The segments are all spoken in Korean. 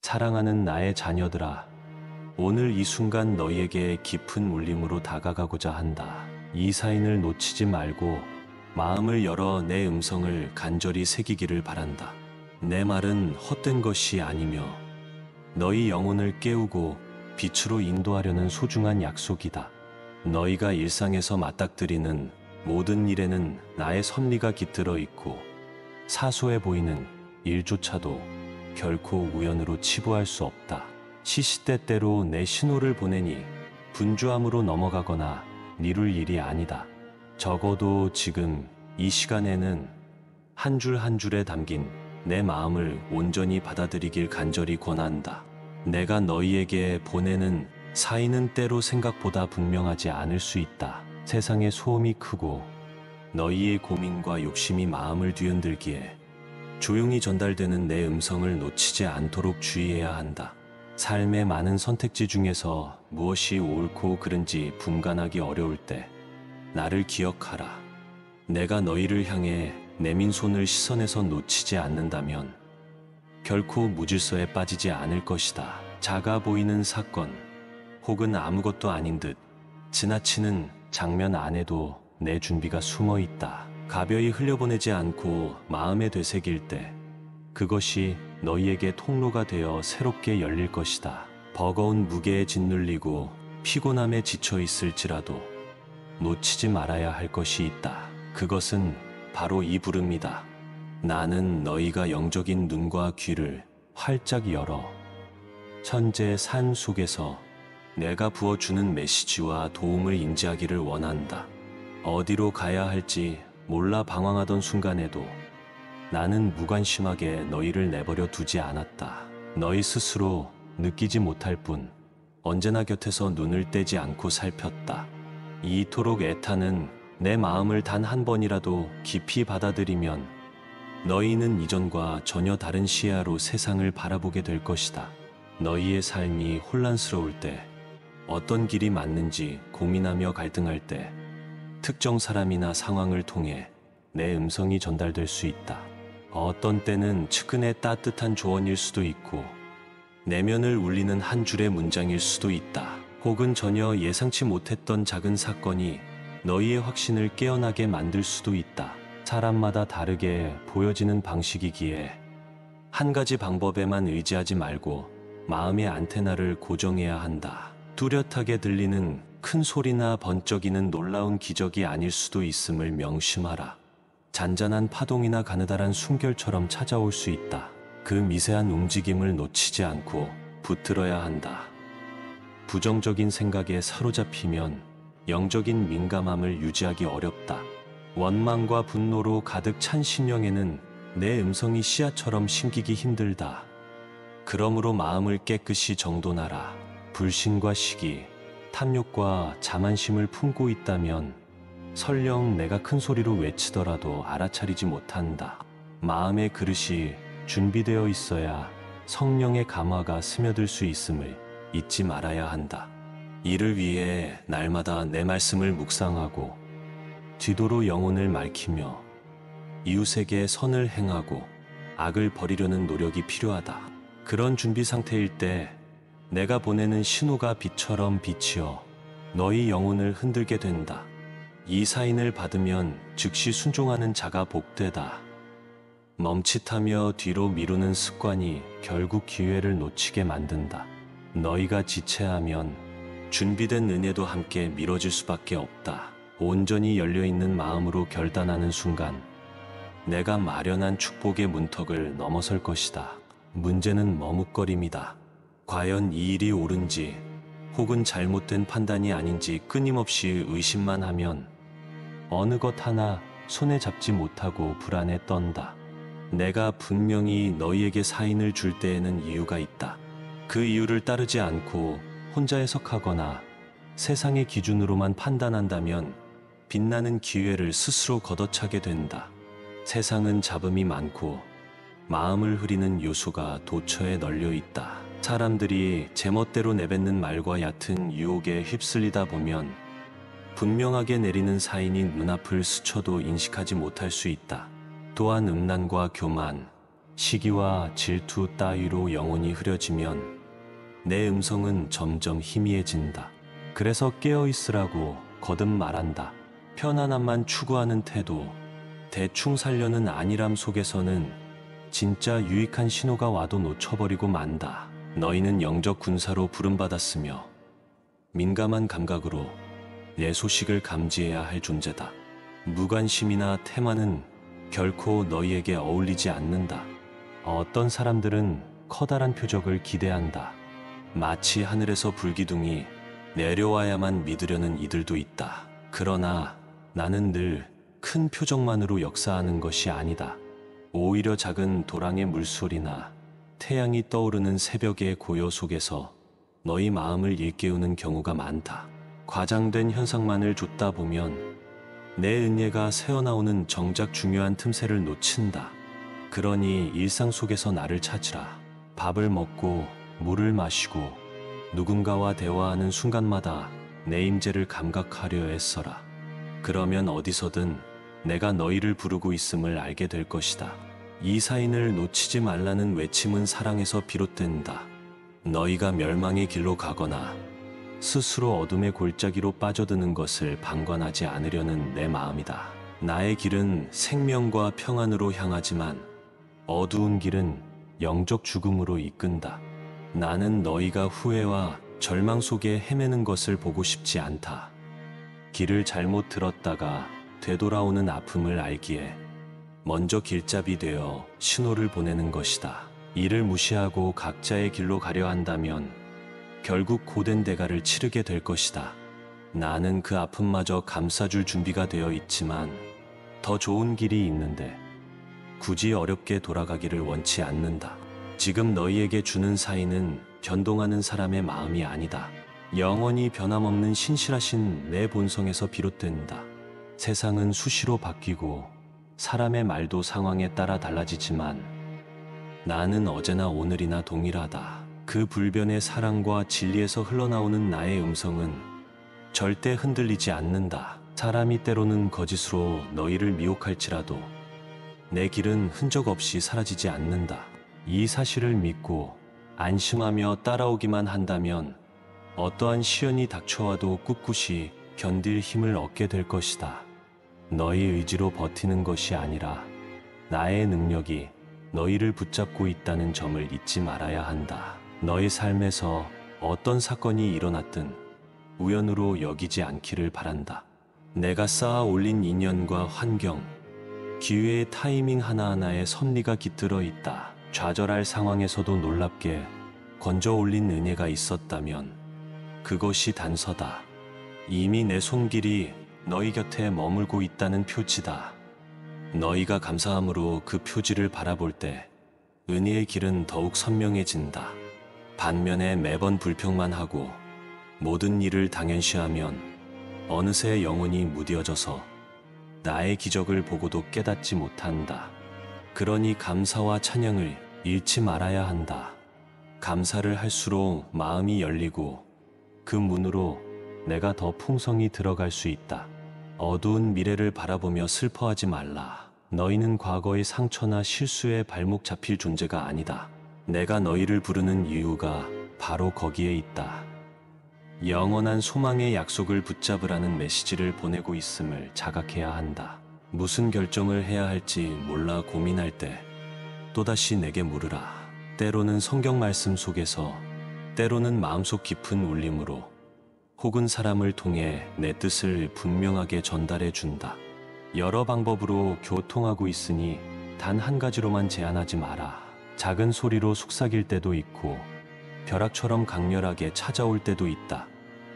사랑하는 나의 자녀들아, 오늘 이 순간 너희에게 깊은 울림으로 다가가고자 한다. 이 사인을 놓치지 말고 마음을 열어 내 음성을 간절히 새기기를 바란다. 내 말은 헛된 것이 아니며 너희 영혼을 깨우고 빛으로 인도하려는 소중한 약속이다. 너희가 일상에서 맞닥뜨리는 모든 일에는 나의 섭리가 깃들어 있고 사소해 보이는 일조차도 결코 우연으로 치부할 수 없다. 시시때때로 내 신호를 보내니 분주함으로 넘어가거나 미룰 일이 아니다. 적어도 지금 이 시간에는 한 줄 한 줄에 담긴 내 마음을 온전히 받아들이길 간절히 권한다. 내가 너희에게 보내는 사인은 때로 생각보다 분명하지 않을 수 있다. 세상의 소음이 크고 너희의 고민과 욕심이 마음을 뒤흔들기에 조용히 전달되는 내 음성을 놓치지 않도록 주의해야 한다. 삶의 많은 선택지 중에서 무엇이 옳고 그른지 분간하기 어려울 때 나를 기억하라. 내가 너희를 향해 내민 손을 시선에서 놓치지 않는다면 결코 무질서에 빠지지 않을 것이다. 작아 보이는 사건 혹은 아무것도 아닌 듯 지나치는 장면 안에도 내 준비가 숨어 있다. 가벼이 흘려보내지 않고 마음에 되새길 때 그것이 너희에게 통로가 되어 새롭게 열릴 것이다. 버거운 무게에 짓눌리고 피곤함에 지쳐 있을지라도 놓치지 말아야 할 것이 있다. 그것은 바로 이 부름이다. 나는 너희가 영적인 눈과 귀를 활짝 열어 현재의 삶 속에서 내가 부어주는 메시지와 도움을 인지하기를 원한다. 어디로 가야 할지 몰라 방황하던 순간에도 나는 무관심하게 너희를 내버려 두지 않았다. 너희 스스로 느끼지 못할 뿐 언제나 곁에서 눈을 떼지 않고 살폈다. 이토록 애타는 내 마음을 단 한 번이라도 깊이 받아들이면 너희는 이전과 전혀 다른 시야로 세상을 바라보게 될 것이다. 너희의 삶이 혼란스러울 때, 어떤 길이 맞는지 고민하며 갈등할 때 특정 사람이나 상황을 통해 내 음성이 전달될 수 있다. 어떤 때는 측은의 따뜻한 조언일 수도 있고 내면을 울리는 한 줄의 문장일 수도 있다. 혹은 전혀 예상치 못했던 작은 사건이 너희의 확신을 깨어나게 만들 수도 있다. 사람마다 다르게 보여지는 방식이기에 한 가지 방법에만 의지하지 말고 마음의 안테나를 고정해야 한다. 뚜렷하게 들리는 큰 소리나 번쩍이는 놀라운 기적이 아닐 수도 있음을 명심하라. 잔잔한 파동이나 가느다란 숨결처럼 찾아올 수 있다. 그 미세한 움직임을 놓치지 않고 붙들어야 한다. 부정적인 생각에 사로잡히면 영적인 민감함을 유지하기 어렵다. 원망과 분노로 가득 찬 심령에는 내 음성이 씨앗처럼 심기기 힘들다. 그러므로 마음을 깨끗이 정돈하라. 불신과 시기, 탐욕과 자만심을 품고 있다면 설령 내가 큰 소리로 외치더라도 알아차리지 못한다. 마음의 그릇이 준비되어 있어야 성령의 감화가 스며들 수 있음을 잊지 말아야 한다. 이를 위해 날마다 내 말씀을 묵상하고 뒤도로 영혼을 맑히며 이웃에게 선을 행하고 악을 버리려는 노력이 필요하다. 그런 준비 상태일 때 내가 보내는 신호가 빛처럼 비치어 너희 영혼을 흔들게 된다. 이 사인을 받으면 즉시 순종하는 자가 복되다. 멈칫하며 뒤로 미루는 습관이 결국 기회를 놓치게 만든다. 너희가 지체하면 준비된 은혜도 함께 미뤄질 수밖에 없다. 온전히 열려있는 마음으로 결단하는 순간 내가 마련한 축복의 문턱을 넘어설 것이다. 문제는 머뭇거림이다. 과연 이 일이 옳은지 혹은 잘못된 판단이 아닌지 끊임없이 의심만 하면 어느 것 하나 손에 잡지 못하고 불안에 떤다. 내가 분명히 너희에게 사인을 줄 때에는 이유가 있다. 그 이유를 따르지 않고 혼자 해석하거나 세상의 기준으로만 판단한다면 빛나는 기회를 스스로 걷어차게 된다. 세상은 잡음이 많고 마음을 흐리는 요소가 도처에 널려 있다. 사람들이 제멋대로 내뱉는 말과 얕은 유혹에 휩쓸리다 보면 분명하게 내리는 사인이 눈앞을 스쳐도 인식하지 못할 수 있다. 또한 음란과 교만, 시기와 질투 따위로 영혼이 흐려지면 내 음성은 점점 희미해진다. 그래서 깨어있으라고 거듭 말한다. 편안함만 추구하는 태도, 대충 살려는 안일함 속에서는 진짜 유익한 신호가 와도 놓쳐버리고 만다. 너희는 영적 군사로 부름받았으며 민감한 감각으로 내 소식을 감지해야 할 존재다. 무관심이나 태만은 결코 너희에게 어울리지 않는다. 어떤 사람들은 커다란 표적을 기대한다. 마치 하늘에서 불기둥이 내려와야만 믿으려는 이들도 있다. 그러나 나는 늘 큰 표적만으로 역사하는 것이 아니다. 오히려 작은 도랑의 물소리나 태양이 떠오르는 새벽의 고요 속에서 너희 마음을 일깨우는 경우가 많다. 과장된 현상만을 좇다 보면 내 은혜가 새어나오는 정작 중요한 틈새를 놓친다. 그러니 일상 속에서 나를 찾으라. 밥을 먹고 물을 마시고 누군가와 대화하는 순간마다 내 임재를 감각하려 애써라. 그러면 어디서든 내가 너희를 부르고 있음을 알게 될 것이다. 이 사인을 놓치지 말라는 외침은 사랑에서 비롯된다. 너희가 멸망의 길로 가거나 스스로 어둠의 골짜기로 빠져드는 것을 방관하지 않으려는 내 마음이다. 나의 길은 생명과 평안으로 향하지만 어두운 길은 영적 죽음으로 이끈다. 나는 너희가 후회와 절망 속에 헤매는 것을 보고 싶지 않다. 길을 잘못 들었다가 되돌아오는 아픔을 알기에 먼저 길잡이 되어 신호를 보내는 것이다. 이를 무시하고 각자의 길로 가려 한다면 결국 고된 대가를 치르게 될 것이다. 나는 그 아픔마저 감싸줄 준비가 되어 있지만 더 좋은 길이 있는데 굳이 어렵게 돌아가기를 원치 않는다. 지금 너희에게 주는 사인은 변동하는 사람의 마음이 아니다. 영원히 변함없는 신실하신 내 본성에서 비롯된다. 세상은 수시로 바뀌고 사람의 말도 상황에 따라 달라지지만 나는 어제나 오늘이나 동일하다. 그 불변의 사랑과 진리에서 흘러나오는 나의 음성은 절대 흔들리지 않는다. 사람이 때로는 거짓으로 너희를 미혹할지라도 내 길은 흔적 없이 사라지지 않는다. 이 사실을 믿고 안심하며 따라오기만 한다면 어떠한 시련이 닥쳐와도 꿋꿋이 견딜 힘을 얻게 될 것이다. 너희 의지로 버티는 것이 아니라 나의 능력이 너희를 붙잡고 있다는 점을 잊지 말아야 한다. 너희 삶에서 어떤 사건이 일어났든 우연으로 여기지 않기를 바란다. 내가 쌓아 올린 인연과 환경, 기회의 타이밍 하나하나에 섭리가 깃들어 있다. 좌절할 상황에서도 놀랍게 건져 올린 은혜가 있었다면 그것이 단서다. 이미 내 손길이 너희 곁에 머물고 있다는 표지다. 너희가 감사함으로 그 표지를 바라볼 때 은혜의 길은 더욱 선명해진다. 반면에 매번 불평만 하고 모든 일을 당연시하면 어느새 영혼이 무뎌져서 나의 기적을 보고도 깨닫지 못한다. 그러니 감사와 찬양을 잃지 말아야 한다. 감사를 할수록 마음이 열리고 그 문으로 내가 더 풍성히 들어갈 수 있다. 어두운 미래를 바라보며 슬퍼하지 말라. 너희는 과거의 상처나 실수에 발목 잡힐 존재가 아니다. 내가 너희를 부르는 이유가 바로 거기에 있다. 영원한 소망의 약속을 붙잡으라는 메시지를 보내고 있음을 자각해야 한다. 무슨 결정을 해야 할지 몰라 고민할 때 또다시 내게 물으라. 때로는 성경 말씀 속에서, 때로는 마음속 깊은 울림으로, 혹은 사람을 통해 내 뜻을 분명하게 전달해 준다. 여러 방법으로 교통하고 있으니 단 한 가지로만 제한하지 마라. 작은 소리로 속삭일 때도 있고 벼락처럼 강렬하게 찾아올 때도 있다.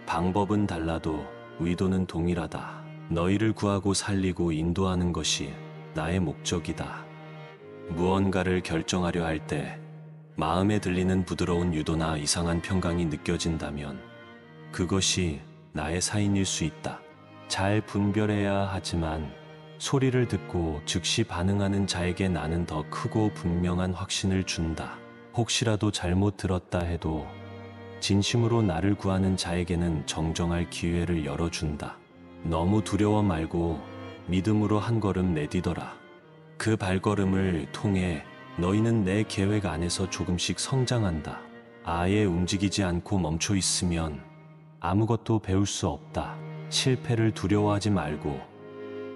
방법은 달라도 의도는 동일하다. 너희를 구하고 살리고 인도하는 것이 나의 목적이다. 무언가를 결정하려 할 때 마음에 들리는 부드러운 유도나 이상한 평강이 느껴진다면 그것이 나의 사인일 수 있다. 잘 분별해야 하지만 소리를 듣고 즉시 반응하는 자에게 나는 더 크고 분명한 확신을 준다. 혹시라도 잘못 들었다 해도 진심으로 나를 구하는 자에게는 정정할 기회를 열어준다. 너무 두려워 말고 믿음으로 한 걸음 내디뎌라. 그 발걸음을 통해 너희는 내 계획 안에서 조금씩 성장한다. 아예 움직이지 않고 멈춰 있으면 아무것도 배울 수 없다. 실패를 두려워하지 말고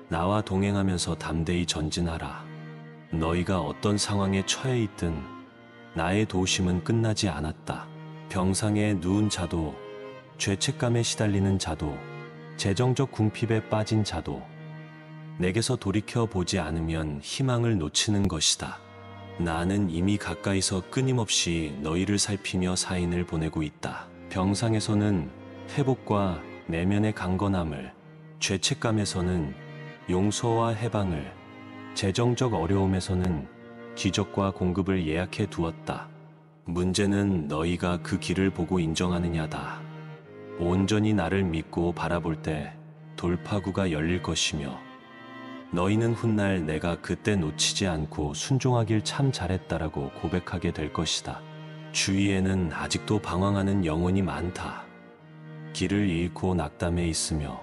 나와 동행하면서 담대히 전진하라. 너희가 어떤 상황에 처해 있든 나의 도우심은 끝나지 않았다. 병상에 누운 자도, 죄책감에 시달리는 자도, 재정적 궁핍에 빠진 자도 내게서 돌이켜 보지 않으면 희망을 놓치는 것이다. 나는 이미 가까이서 끊임없이 너희를 살피며 사인을 보내고 있다. 병상에서는 회복과 내면의 강건함을, 죄책감에서는 용서와 해방을, 재정적 어려움에서는 기적과 공급을 예약해 두었다. 문제는 너희가 그 길을 보고 인정하느냐다. 온전히 나를 믿고 바라볼 때 돌파구가 열릴 것이며 너희는 훗날 내가 그때 놓치지 않고 순종하길 참 잘했다라고 고백하게 될 것이다. 주위에는 아직도 방황하는 영혼이 많다. 길을 잃고 낙담해 있으며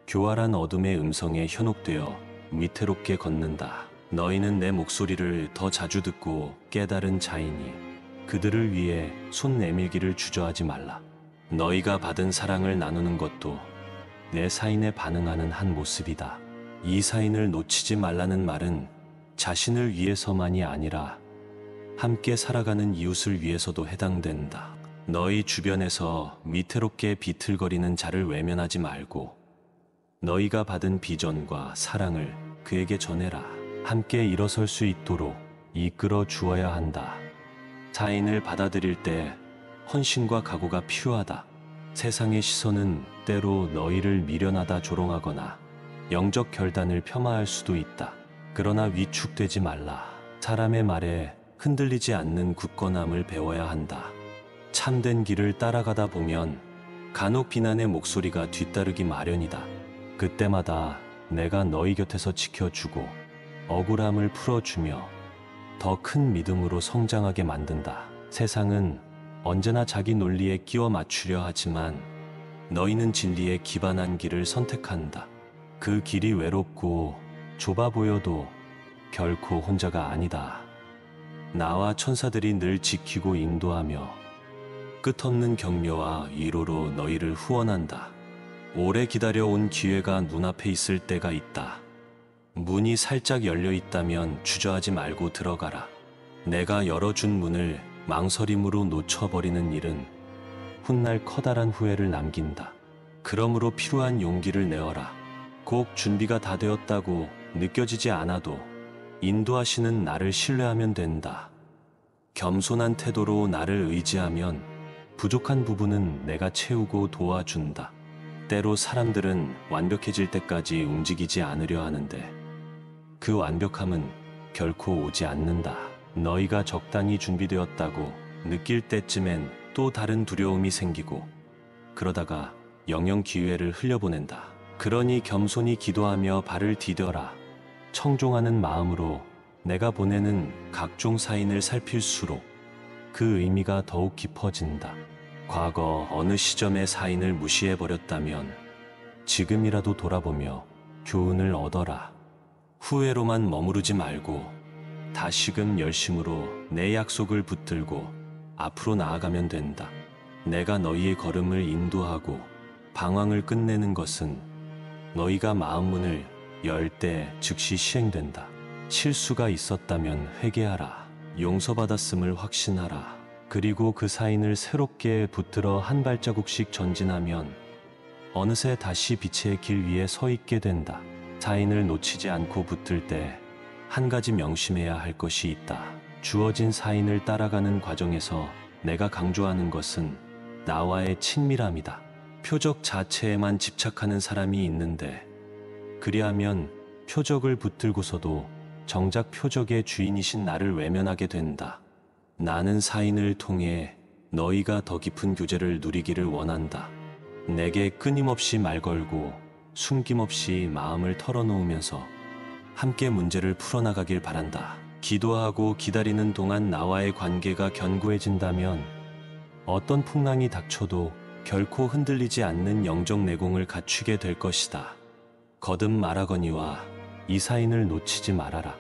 교활한 어둠의 음성에 현혹되어 위태롭게 걷는다. 너희는 내 목소리를 더 자주 듣고 깨달은 자이니 그들을 위해 손 내밀기를 주저하지 말라. 너희가 받은 사랑을 나누는 것도 내 사인에 반응하는 한 모습이다. 이 사인을 놓치지 말라는 말은 자신을 위해서만이 아니라 함께 살아가는 이웃을 위해서도 해당된다. 너희 주변에서 위태롭게 비틀거리는 자를 외면하지 말고 너희가 받은 비전과 사랑을 그에게 전해라. 함께 일어설 수 있도록 이끌어 주어야 한다. 사인을 받아들일 때 헌신과 각오가 필요하다. 세상의 시선은 때로 너희를 미련하다 조롱하거나 영적 결단을 폄하할 수도 있다. 그러나 위축되지 말라. 사람의 말에 흔들리지 않는 굳건함을 배워야 한다. 참된 길을 따라가다 보면 간혹 비난의 목소리가 뒤따르기 마련이다. 그때마다 내가 너희 곁에서 지켜주고 억울함을 풀어주며 더 큰 믿음으로 성장하게 만든다. 세상은 언제나 자기 논리에 끼워 맞추려 하지만 너희는 진리에 기반한 길을 선택한다. 그 길이 외롭고 좁아 보여도 결코 혼자가 아니다. 나와 천사들이 늘 지키고 인도하며 끝없는 격려와 위로로 너희를 후원한다. 오래 기다려온 기회가 눈앞에 있을 때가 있다. 문이 살짝 열려 있다면 주저하지 말고 들어가라. 내가 열어준 문을 망설임으로 놓쳐버리는 일은 훗날 커다란 후회를 남긴다. 그러므로 필요한 용기를 내어라. 꼭 준비가 다 되었다고 느껴지지 않아도 인도하시는 나를 신뢰하면 된다. 겸손한 태도로 나를 의지하면 부족한 부분은 내가 채우고 도와준다. 때로 사람들은 완벽해질 때까지 움직이지 않으려 하는데 그 완벽함은 결코 오지 않는다. 너희가 적당히 준비되었다고 느낄 때쯤엔 또 다른 두려움이 생기고 그러다가 영영 기회를 흘려보낸다. 그러니 겸손히 기도하며 발을 디뎌라. 청종하는 마음으로 내가 보내는 각종 사인을 살필수록 그 의미가 더욱 깊어진다. 과거 어느 시점의 사인을 무시해버렸다면 지금이라도 돌아보며 교훈을 얻어라. 후회로만 머무르지 말고 다시금 열심으로 내 약속을 붙들고 앞으로 나아가면 된다. 내가 너희의 걸음을 인도하고 방황을 끝내는 것은 너희가 마음문을 열 때 즉시 시행된다. 실수가 있었다면 회개하라. 용서받았음을 확신하라. 그리고 그 사인을 새롭게 붙들어 한 발자국씩 전진하면 어느새 다시 빛의 길 위에 서 있게 된다. 사인을 놓치지 않고 붙들 때 한 가지 명심해야 할 것이 있다. 주어진 사인을 따라가는 과정에서 내가 강조하는 것은 나와의 친밀함이다. 표적 자체에만 집착하는 사람이 있는데 그리하면 표적을 붙들고서도 정작 표적의 주인이신 나를 외면하게 된다. 나는 사인을 통해 너희가 더 깊은 교제를 누리기를 원한다. 내게 끊임없이 말 걸고 숨김없이 마음을 털어놓으면서 함께 문제를 풀어나가길 바란다. 기도하고 기다리는 동안 나와의 관계가 견고해진다면 어떤 풍랑이 닥쳐도 결코 흔들리지 않는 영적 내공을 갖추게 될 것이다. 거듭 말하거니와 이 사인을 놓치지 말아라.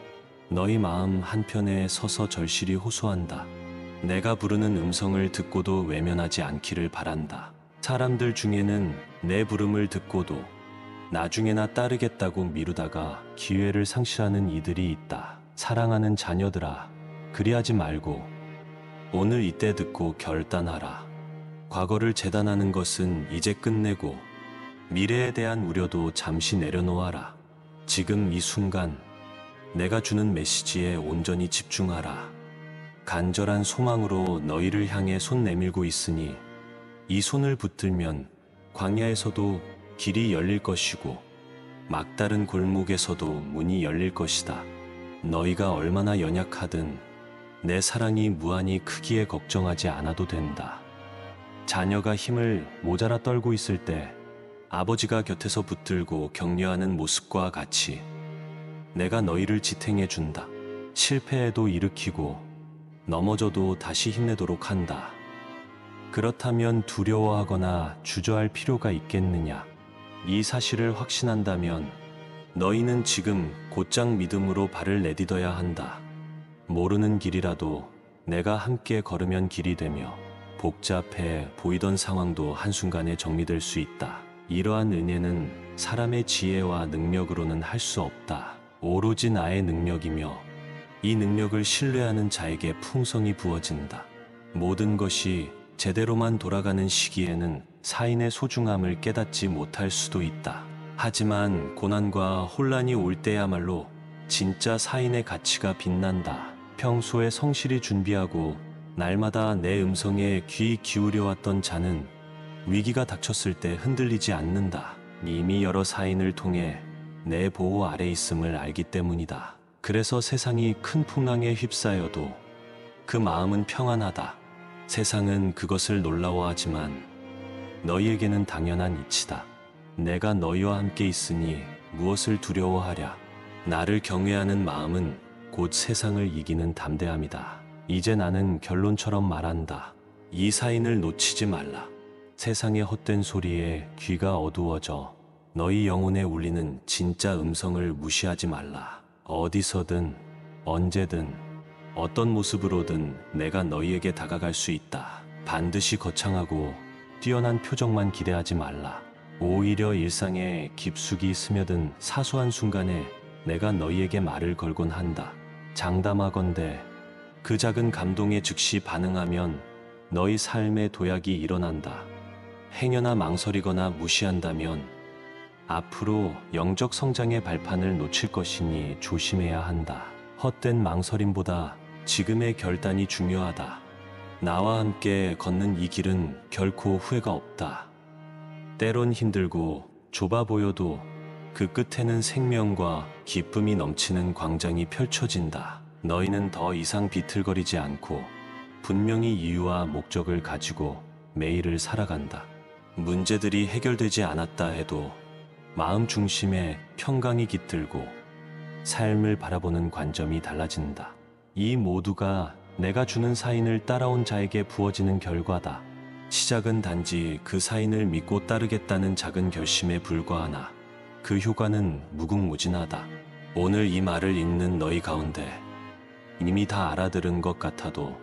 너희 마음 한편에 서서 절실히 호소한다. 내가 부르는 음성을 듣고도 외면하지 않기를 바란다. 사람들 중에는 내 부름을 듣고도 나중에나 따르겠다고 미루다가 기회를 상실하는 이들이 있다. 사랑하는 자녀들아, 그리하지 말고 오늘 이때 듣고 결단하라. 과거를 재단하는 것은 이제 끝내고 미래에 대한 우려도 잠시 내려놓아라. 지금 이 순간 내가 주는 메시지에 온전히 집중하라. 간절한 소망으로 너희를 향해 손 내밀고 있으니 이 손을 붙들면 광야에서도 길이 열릴 것이고 막다른 골목에서도 문이 열릴 것이다. 너희가 얼마나 연약하든 내 사랑이 무한히 크기에 걱정하지 않아도 된다. 자녀가 힘을 모자라 떨고 있을 때 아버지가 곁에서 붙들고 격려하는 모습과 같이 내가 너희를 지탱해 준다. 실패해도 일으키고 넘어져도 다시 힘내도록 한다. 그렇다면 두려워하거나 주저할 필요가 있겠느냐? 이 사실을 확신한다면 너희는 지금 곧장 믿음으로 발을 내딛어야 한다. 모르는 길이라도 내가 함께 걸으면 길이 되며 복잡해 보이던 상황도 한순간에 정리될 수 있다. 이러한 은혜는 사람의 지혜와 능력으로는 할 수 없다. 오로지 나의 능력이며 이 능력을 신뢰하는 자에게 풍성이 부어진다. 모든 것이 제대로만 돌아가는 시기에는 사인의 소중함을 깨닫지 못할 수도 있다. 하지만 고난과 혼란이 올 때야말로 진짜 사인의 가치가 빛난다. 평소에 성실히 준비하고 날마다 내 음성에 귀 기울여왔던 자는 위기가 닥쳤을 때 흔들리지 않는다. 이미 여러 사인을 통해 내 보호 아래 있음을 알기 때문이다. 그래서 세상이 큰 풍랑에 휩싸여도 그 마음은 평안하다. 세상은 그것을 놀라워하지만 너희에게는 당연한 이치다. 내가 너희와 함께 있으니 무엇을 두려워하랴. 나를 경외하는 마음은 곧 세상을 이기는 담대함이다. 이제 나는 결론처럼 말한다. 이 사인을 놓치지 말라. 세상의 헛된 소리에 귀가 어두워져 너희 영혼에 울리는 진짜 음성을 무시하지 말라. 어디서든 언제든 어떤 모습으로든 내가 너희에게 다가갈 수 있다. 반드시 거창하고 뛰어난 표정만 기대하지 말라. 오히려 일상에 깊숙이 스며든 사소한 순간에 내가 너희에게 말을 걸곤 한다. 장담하건대 그 작은 감동에 즉시 반응하면 너희 삶의 도약이 일어난다. 행여나 망설이거나 무시한다면 앞으로 영적 성장의 발판을 놓칠 것이니 조심해야 한다. 헛된 망설임보다 지금의 결단이 중요하다. 나와 함께 걷는 이 길은 결코 후회가 없다. 때론 힘들고 좁아 보여도 그 끝에는 생명과 기쁨이 넘치는 광장이 펼쳐진다. 너희는 더 이상 비틀거리지 않고 분명히 이유와 목적을 가지고 매일을 살아간다. 문제들이 해결되지 않았다 해도 마음 중심에 평강이 깃들고 삶을 바라보는 관점이 달라진다. 이 모두가 내가 주는 사인을 따라온 자에게 부어지는 결과다. 시작은 단지 그 사인을 믿고 따르겠다는 작은 결심에 불과하나 그 효과는 무궁무진하다. 오늘 이 말을 읽는 너희 가운데 이미 다 알아들은 것 같아도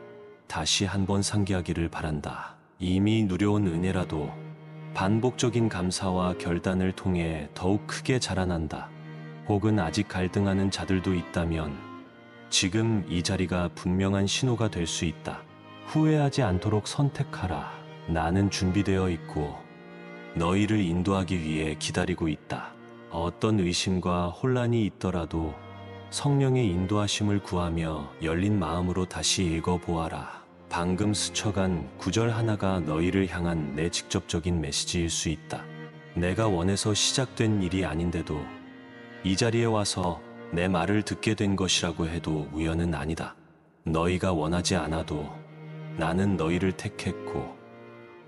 다시 한번 상기하기를 바란다. 이미 누려온 은혜라도 반복적인 감사와 결단을 통해 더욱 크게 자라난다. 혹은 아직 갈등하는 자들도 있다면 지금 이 자리가 분명한 신호가 될 수 있다. 후회하지 않도록 선택하라. 나는 준비되어 있고 너희를 인도하기 위해 기다리고 있다. 어떤 의심과 혼란이 있더라도 성령의 인도하심을 구하며 열린 마음으로 다시 읽어보아라. 방금 스쳐간 구절 하나가 너희를 향한 내 직접적인 메시지일 수 있다. 내가 원해서 시작된 일이 아닌데도 이 자리에 와서 내 말을 듣게 된 것이라고 해도 우연은 아니다. 너희가 원하지 않아도 나는 너희를 택했고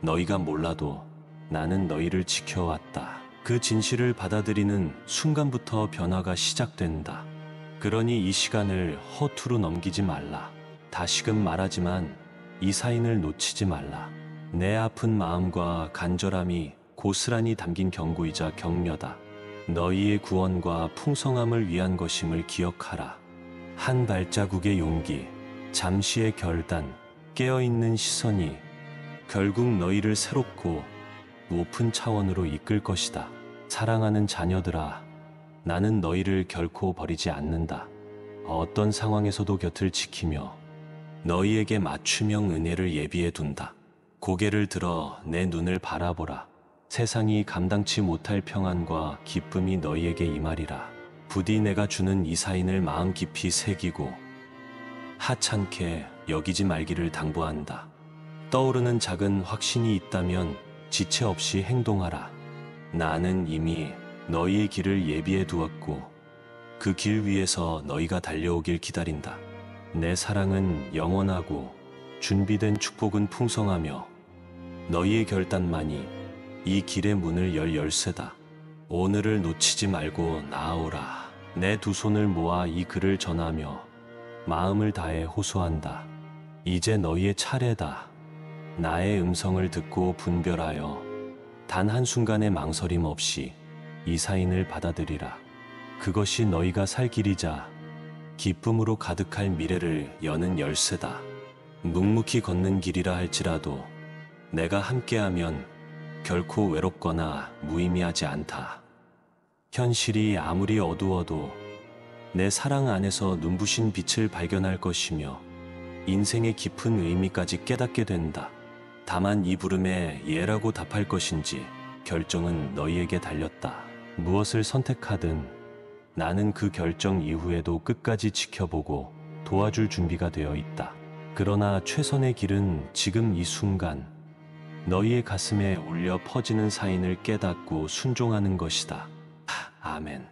너희가 몰라도 나는 너희를 지켜왔다. 그 진실을 받아들이는 순간부터 변화가 시작된다. 그러니 이 시간을 허투루 넘기지 말라. 다시금 말하지만 이 사인을 놓치지 말라. 내 아픈 마음과 간절함이 고스란히 담긴 경고이자 격려다. 너희의 구원과 풍성함을 위한 것임을 기억하라. 한 발자국의 용기, 잠시의 결단, 깨어있는 시선이 결국 너희를 새롭고 높은 차원으로 이끌 것이다. 사랑하는 자녀들아, 나는 너희를 결코 버리지 않는다. 어떤 상황에서도 곁을 지키며 너희에게 맞춤형 은혜를 예비해 둔다. 고개를 들어 내 눈을 바라보라. 세상이 감당치 못할 평안과 기쁨이 너희에게 임하리라. 부디 내가 주는 이 사인을 마음 깊이 새기고 하찮게 여기지 말기를 당부한다. 떠오르는 작은 확신이 있다면 지체 없이 행동하라. 나는 이미 너희의 길을 예비해 두었고 그 길 위에서 너희가 달려오길 기다린다. 내 사랑은 영원하고 준비된 축복은 풍성하며 너희의 결단만이 이 길의 문을 열 열쇠다. 오늘을 놓치지 말고 나아오라. 내 두 손을 모아 이 글을 전하며 마음을 다해 호소한다. 이제 너희의 차례다. 나의 음성을 듣고 분별하여 단 한순간의 망설임 없이 이 사인을 받아들이라. 그것이 너희가 살 길이자 기쁨으로 가득할 미래를 여는 열쇠다. 묵묵히 걷는 길이라 할지라도 내가 함께하면 결코 외롭거나 무의미하지 않다. 현실이 아무리 어두워도 내 사랑 안에서 눈부신 빛을 발견할 것이며 인생의 깊은 의미까지 깨닫게 된다. 다만 이 부름에 예라고 답할 것인지 결정은 너희에게 달렸다. 무엇을 선택하든 나는 그 결정 이후에도 끝까지 지켜보고 도와줄 준비가 되어 있다. 그러나 최선의 길은 지금 이 순간 너희의 가슴에 울려 퍼지는 사인을 깨닫고 순종하는 것이다. 아멘.